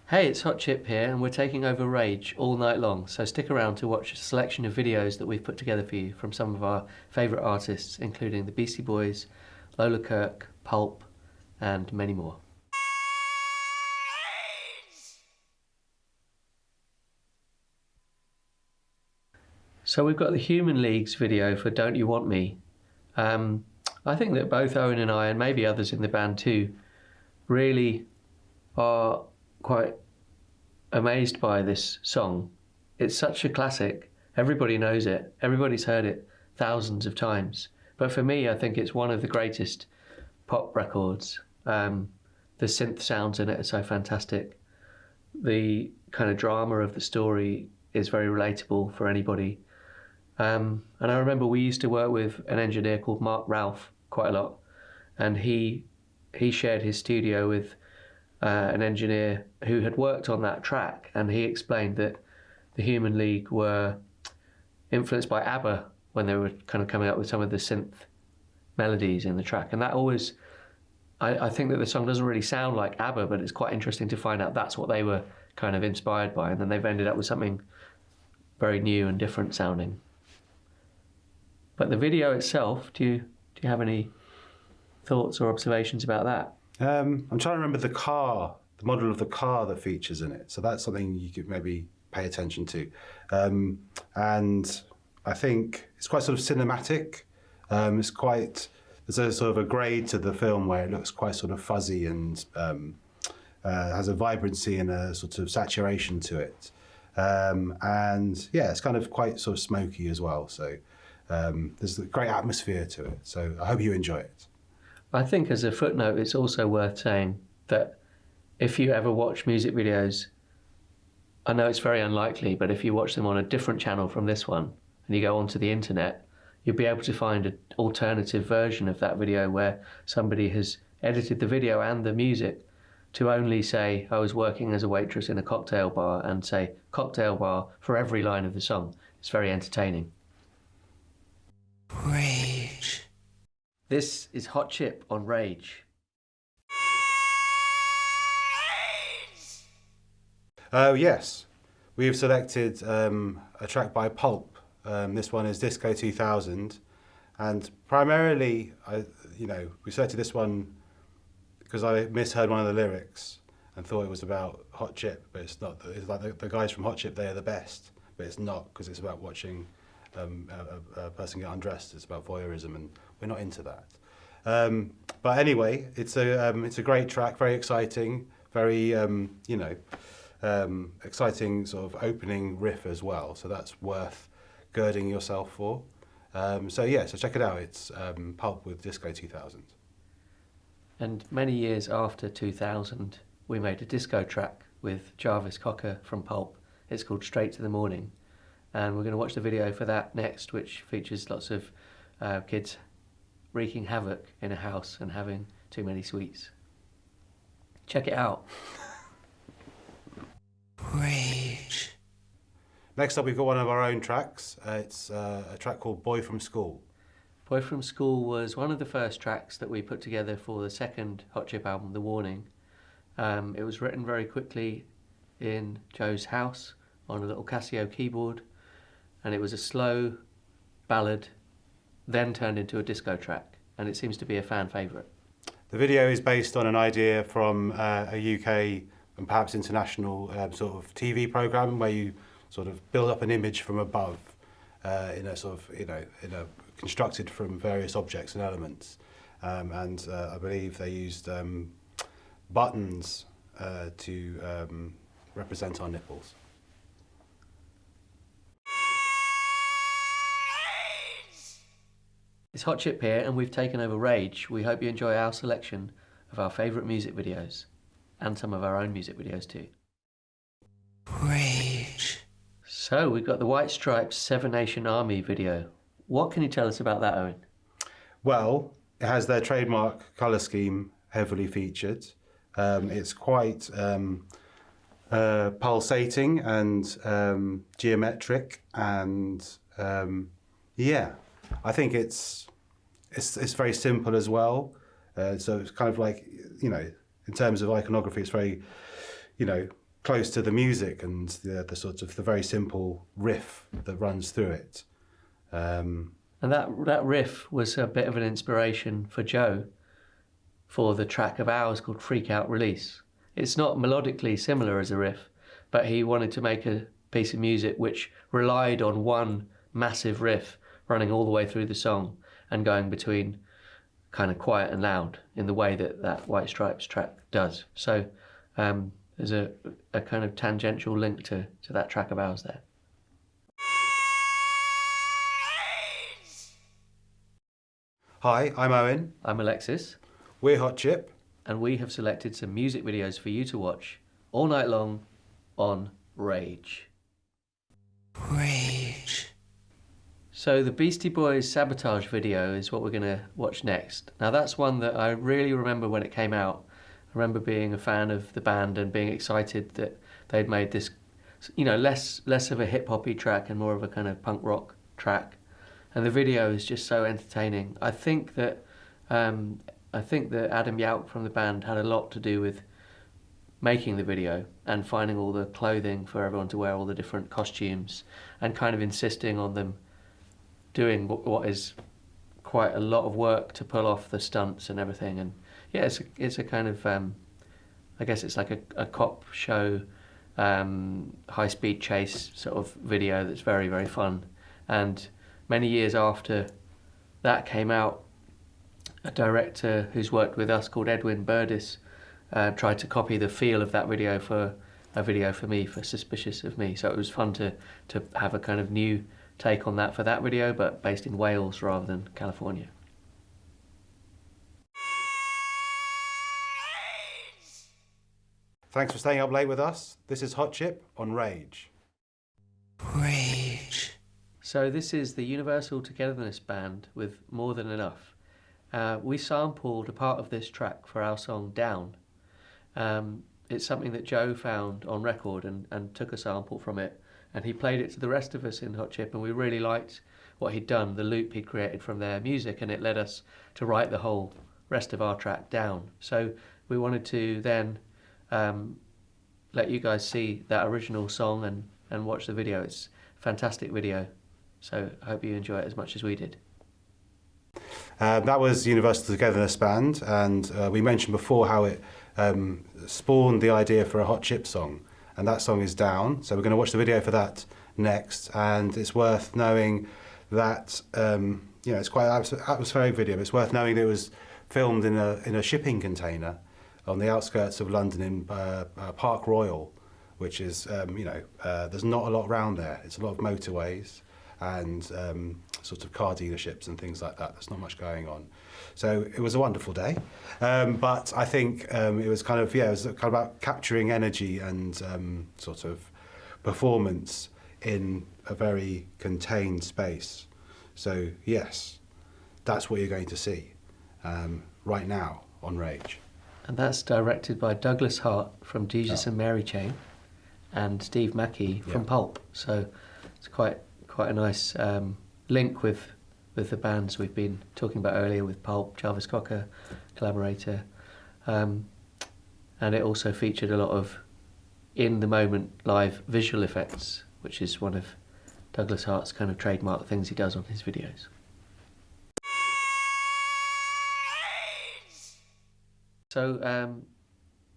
Hey, it's Hot Chip here, and we're taking over Rage all night long, so stick around to watch a selection of videos that we've put together for you from some of our favourite artists, including the Beastie Boys, Lola Clarke, Pulp, and many more. So we've got the Human League's video for Don't You Want Me. I think that both Owen and I, and maybe others in the band too, really are quite amazed by this song. It's such a classic. Everybody knows it. Everybody's heard it thousands of times. But for me, I think it's one of the greatest pop records. The synth sounds in it are so fantastic. The kind of drama of the story is very relatable for anybody. And I remember we used to work with an engineer called Mark Ralph quite a lot, and he shared his studio with an engineer who had worked on that track, and he explained that the Human League were influenced by ABBA when they were kind of coming up with some of the synth melodies in the track. And that always, I think that the song doesn't really sound like ABBA, but it's quite interesting to find out that's what they were kind of inspired by, and then they've ended up with something very new and different sounding. But the video itself, do you have any thoughts or observations about that? I'm trying to remember the model of the car that features in it. So that's something you could maybe pay attention to. And I think it's quite sort of cinematic. There's a sort of a grade to the film where it looks quite sort of fuzzy and has a vibrancy and a sort of saturation to it. And yeah, it's kind of quite sort of smoky as well. So there's a great atmosphere to it. So I hope you enjoy it. I think as a footnote, it's also worth saying that if you ever watch music videos, I know it's very unlikely, but if you watch them on a different channel from this one and you go onto the internet, you'll be able to find an alternative version of that video where somebody has edited the video and the music to only say, I was working as a waitress in a cocktail bar, and say cocktail bar for every line of the song. It's very entertaining. Rage. This is Hot Chip on Rage. Oh yes, we've selected a track by Pulp. This one is Disco 2000, and primarily, we selected this one because I misheard one of the lyrics and thought it was about Hot Chip, but it's not. It's like the guys from Hot Chip, they are the best, but it's not, because it's about watching a person get undressed. It's about voyeurism, and we're not into that. But anyway, it's a great track, very exciting, very exciting sort of opening riff as well. So that's worth girding yourself for. So check it out. It's Pulp with Disco 2000. And many years after 2000, we made a disco track with Jarvis Cocker from Pulp. It's called Straight to the Morning. And we're going to watch the video for that next, which features lots of kids wreaking havoc in a house and having too many sweets. Check it out. Rage. Next up, we've got one of our own tracks. It's a track called Boy from School. Boy from School was one of the first tracks that we put together for the second Hot Chip album, The Warning. It was written very quickly in Joe's house on a little Casio keyboard, and it was a slow ballad, then turned into a disco track, and it seems to be a fan favourite. The video is based on an idea from a UK and perhaps international sort of TV programme where you sort of build up an image from above in a sort of, constructed from various objects and elements. And I believe they used buttons to represent our nipples. It's Hot Chip here, and we've taken over Rage. We hope you enjoy our selection of our favourite music videos, and some of our own music videos too. Rage. So we've got the White Stripes Seven Nation Army video. What can you tell us about that, Owen? Well, it has their trademark colour scheme heavily featured. It's quite pulsating and geometric, and I think it's very simple as well. So it's kind of like, in terms of iconography, it's very, close to the music and the sort of the very simple riff that runs through it. And that riff was a bit of an inspiration for Joe for the track of ours called Freak Out Release. It's not melodically similar as a riff, but he wanted to make a piece of music which relied on one massive riff running all the way through the song and going between kind of quiet and loud in the way that White Stripes track does. So there's a kind of tangential link to that track of ours there. Hi, I'm Owen. I'm Alexis. We're Hot Chip. And we have selected some music videos for you to watch all night long on Rage. Rage. So the Beastie Boys Sabotage video is what we're going to watch next. Now that's one that I really remember when it came out. I remember being a fan of the band and being excited that they'd made this, you know, less of a hip-hoppy track and more of a kind of punk rock track. And the video is just so entertaining. I think that Adam Yauch from the band had a lot to do with making the video and finding all the clothing for everyone to wear, all the different costumes, and kind of insisting on them doing what is quite a lot of work to pull off the stunts and everything. And yeah, it's a kind of I guess it's like a cop show, high-speed chase sort of video that's very, very fun. And many years after that came out, a director who's worked with us called Edwin Burdis tried to copy the feel of that video for a video for me, for Suspicious of Me. So it was fun to have a kind of new take on that for that video, but based in Wales rather than California. Thanks for staying up late with us. This is Hot Chip on Rage. Rage. So this is the Universal Togetherness Band with More Than Enough. We sampled a part of this track for our song Down. It's something that Joe found on record and took a sample from it, and he played it to the rest of us in Hot Chip, and we really liked what he'd done, the loop he'd created from their music, and it led us to write the whole rest of our track Down. So we wanted to then let you guys see that original song and watch the video. It's a fantastic video, so I hope you enjoy it as much as we did. That was Universal Togetherness Band, and we mentioned before how it spawned the idea for a Hot Chip song, and that song is Down. So we're going to watch the video for that next, and it's worth knowing that it's quite an atmospheric video. But it's worth knowing that it was filmed in a shipping container on the outskirts of London in Park Royal, which is there's not a lot around there. It's a lot of motorways and sort of car dealerships and things like that. There's not much going on. So it was a wonderful day. But I think it was kind of about capturing energy and sort of performance in a very contained space. So yes, that's what you're going to see right now on Rage. And that's directed by Douglas Hart from Jesus and Mary Chain and Steve Mackey from Pulp. So it's quite a nice link with the bands we've been talking about earlier with Pulp, Jarvis Cocker, collaborator. And it also featured a lot of in-the-moment live visual effects, which is one of Douglas Hart's kind of trademark things he does on his videos. So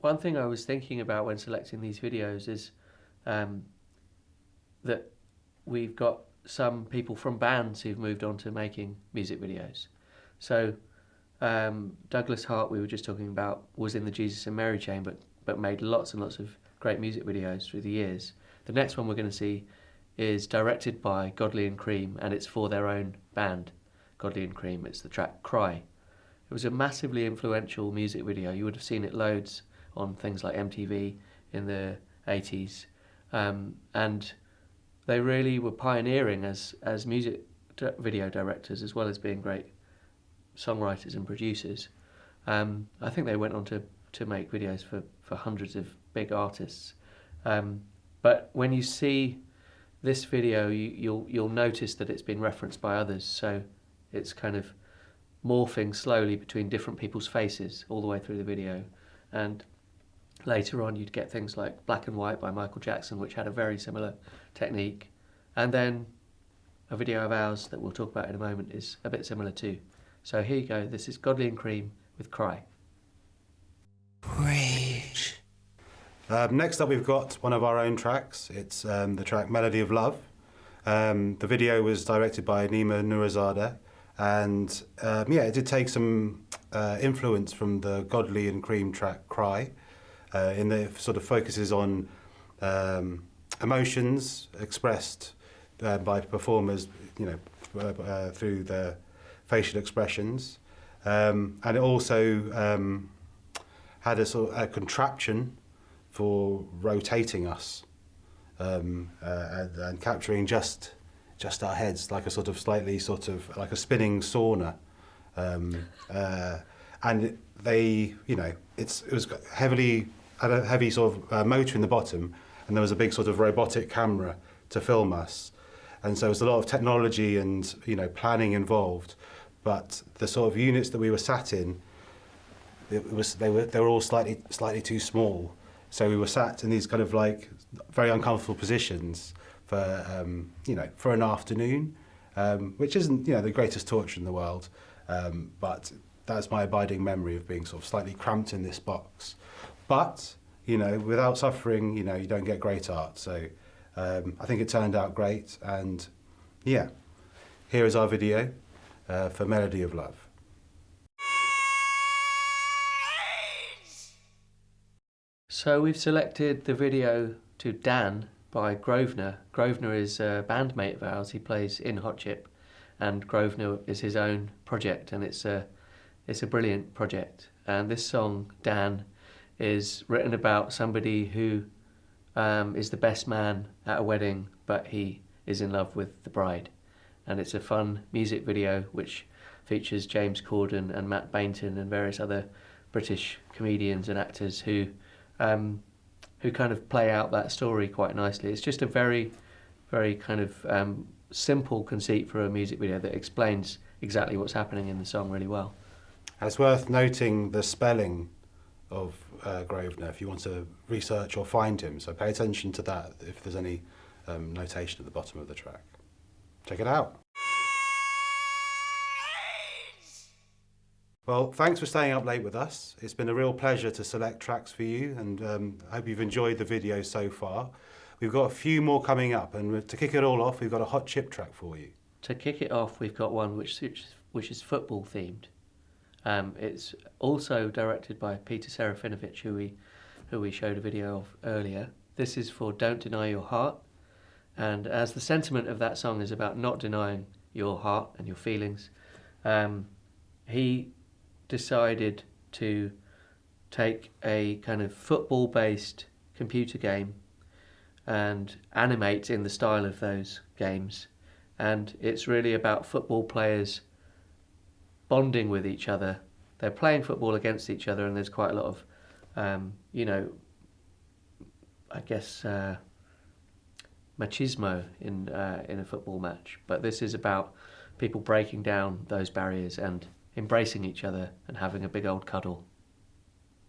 one thing I was thinking about when selecting these videos is that we've got some people from bands who've moved on to making music videos. So Douglas Hart, we were just talking about, was in the Jesus and Mary Chain, but made lots and lots of great music videos through the years. The next one we're going to see is directed by Godley and Cream, and it's for their own band, Godley and Cream. It's the track Cry. It was a massively influential music video. You would have seen it loads on things like MTV in the 80s. And they really were pioneering as music video directors, as well as being great songwriters and producers. I think they went on to make videos for hundreds of big artists. But when you see this video, you'll notice that it's been referenced by others. So it's kind of morphing slowly between different people's faces all the way through the video. And Later on, you'd get things like Black and White by Michael Jackson, which had a very similar technique. And then a video of ours that we'll talk about in a moment is a bit similar too. So here you go. This is Godley and Cream with Cry. Rage. Next up, we've got one of our own tracks. It's the track Melody of Love. The video was directed by Nima Nurazadeh, and it did take some influence from the Godley and Cream track Cry, in the sort of focuses on emotions expressed by performers, through their facial expressions, and it also had a sort of a contraption for rotating us and capturing just our heads, like a sort of like a spinning sauna, and they, it was had a heavy sort of motor in the bottom, and there was a big sort of robotic camera to film us, and so there was a lot of technology and planning involved, but the sort of units that we were sat in, they were all slightly too small. So we were sat in these kind of like very uncomfortable positions for for an afternoon, which isn't the greatest torture in the world, but that's my abiding memory of being sort of slightly cramped in this box. But without suffering, you don't get great art. So I think it turned out great, and here is our video for Melody of Love. So we've selected the video to Dan by Grosvenor. Grosvenor is a bandmate of ours. He plays in Hot Chip, and Grosvenor is his own project, and it's a brilliant project. And this song, Dan, is written about somebody who is the best man at a wedding, but he is in love with the bride. And it's a fun music video which features James Corden and Matt Bainton and various other British comedians and actors who kind of play out that story quite nicely. It's just a very, very kind of simple conceit for a music video that explains exactly what's happening in the song really well. It's worth noting the spelling of Grosvenor if you want to research or find him, so pay attention to that if there's any notation at the bottom of the track. Check it out. Well, thanks for staying up late with us. It's been a real pleasure to select tracks for you, and I hope you've enjoyed the video so far. We've got a few more coming up, and to kick it all off, we've got a Hot Chip track for you. To kick it off, we've got one which is football themed. It's also directed by Peter Serafinovich, who we showed a video of earlier. This is for Don't Deny Your Heart, and as the sentiment of that song is about not denying your heart and your feelings, he decided to take a kind of football-based computer game and animate in the style of those games, and it's really about football players bonding with each other. They're playing football against each other, and there's quite a lot of machismo in a football match, but this is about people breaking down those barriers and embracing each other and having a big old cuddle.